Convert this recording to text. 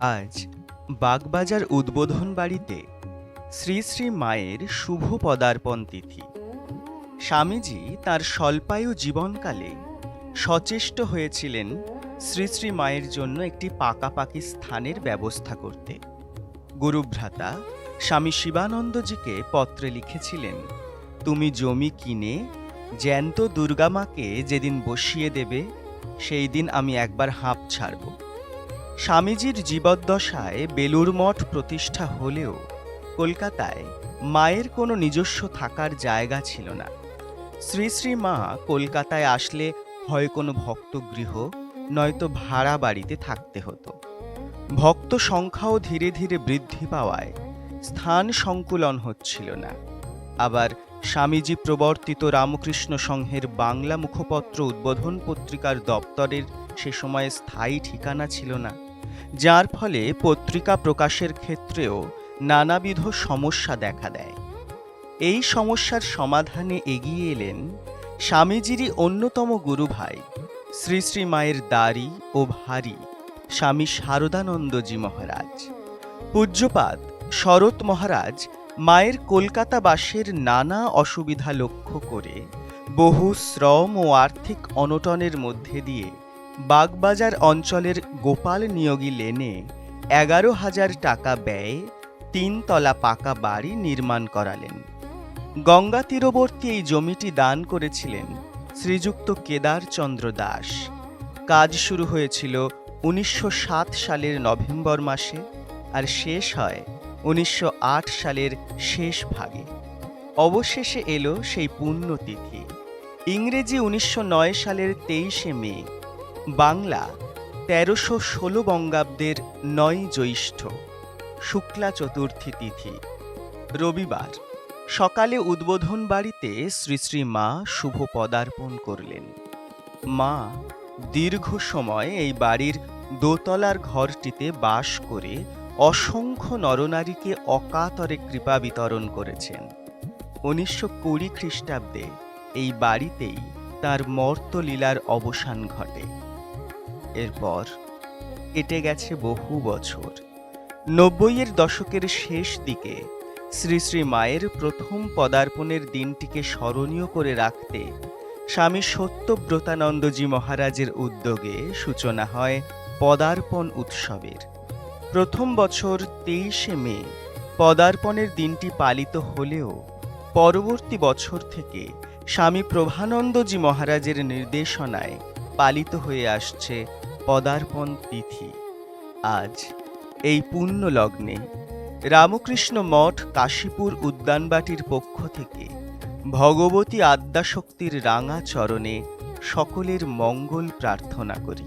আজ বাগবাজার উদ্বোধন বাড়িতে শ্রী শ্রী মায়ের শুভ পদার্পণ তিথি। স্বামীজি তাঁর স্বল্পায়ু জীবনকালে সচেষ্ট হয়েছিলেন শ্রী শ্রী মায়ের জন্য একটি পাকাপাকি স্থানের ব্যবস্থা করতে। গুরুভ্রাতা স্বামী শিবানন্দজিকে পত্রে লিখেছিলেন, তুমি জমি কিনে জ্যান্ত দুর্গামাকে যেদিন বসিয়ে দেবে সেই দিন আমি একবার হাঁপ ছাড়ব। স্বামীজির জীবদ্দশায় বেলুড় মঠ প্রতিষ্ঠা হলেও কলকাতায় মায়ের কোনো নিজস্ব থাকার জায়গা ছিল না। শ্রী শ্রী মা কলকাতায় আসলে হয় কোনো ভক্তগৃহ নয়তো ভাড়া বাড়িতে থাকতে হতো। ভক্ত সংখ্যাও ধীরে ধীরে বৃদ্ধি পাওয়ায় স্থান সংকুলন হচ্ছিল না। আবার স্বামীজি প্রবর্তিত রামকৃষ্ণ সংঘের বাংলা মুখপত্র উদ্বোধন পত্রিকার দপ্তরের সে সময়ে স্থায়ী ঠিকানা ছিল না, যার ফলে পত্রিকা প্রকাশের ক্ষেত্রেও নানাবিধ সমস্যা দেখা দেয়। এই সমস্যার সমাধানে এগিয়ে এলেন স্বামীজিরই অন্যতম গুরু ভাই শ্রী শ্রী মায়ের দারি ও ভারী স্বামী শারদানন্দজি মহারাজ। পূজ্যপাদ শরৎ মহারাজ মায়ের কলকাতা বাসের নানা অসুবিধা লক্ষ্য করে বহু শ্রম ও আর্থিক অনটনের মধ্যে দিয়ে বাগবাজার অঞ্চলের গোপাল নিয়োগী লেনে 11,000 টাকা ব্যয়ে 3 তলা পাকা বাড়ি নির্মাণ করালেন। গঙ্গা তীরবর্তী এই জমিটি দান করেছিলেন শ্রীযুক্ত কেদারচন্দ্র দাস। কাজ শুরু হয়েছিল 1907 সালের নভেম্বর মাসে আর শেষ হয় 1908 সালের শেষ ভাগে। অবশেষে এলো সেই পুণ্যতিথি, ইংরেজি 1909 সালের 23শে মে, বাংলা 1316 বঙ্গাব্দের 9 জ্যৈষ্ঠ, শুক্লা চতুর্থী তিথি, রবিবার। সকালে উদ্বোধন বাড়িতে শ্রী শ্রী মা শুভ পদার্পণ করলেন। মা দীর্ঘ সময় এই বাড়ির দোতলার ঘরটিতে বাস করে অসংখ্য নরনারীকে অকাতরে কৃপা বিতরণ করেছেন। 1920 খ্রিস্টাব্দে এই বাড়িতেই তার মর্তলীলার অবসান ঘটে। এরপর কেটে গেছে বহু বছর। 90-এর দশকের শেষ দিকে শ্রী শ্রী মায়ের প্রথম পদার্পণের দিনটিকে স্মরণীয় করে রাখতে স্বামী সত্যব্রতানন্দজি মহারাজের উদ্যোগে সূচনা হয় পদার্পণ উৎসবের। প্রথম বছর 23শে মে পদার্পণের দিনটি পালিত হলেও পরবর্তী বছর থেকে স্বামী প্রভানন্দজি মহারাজের নির্দেশনায় পালিত হয়ে আসছে পদার্পণ তিথি। আজ এই পুণ্য লগ্নে রামকৃষ্ণ মঠ কাশীপুর উদ্যানবাটির পক্ষ থেকে ভগবতী আদ্যাশক্তির রাঙা চরণে সকলের মঙ্গল প্রার্থনা করি।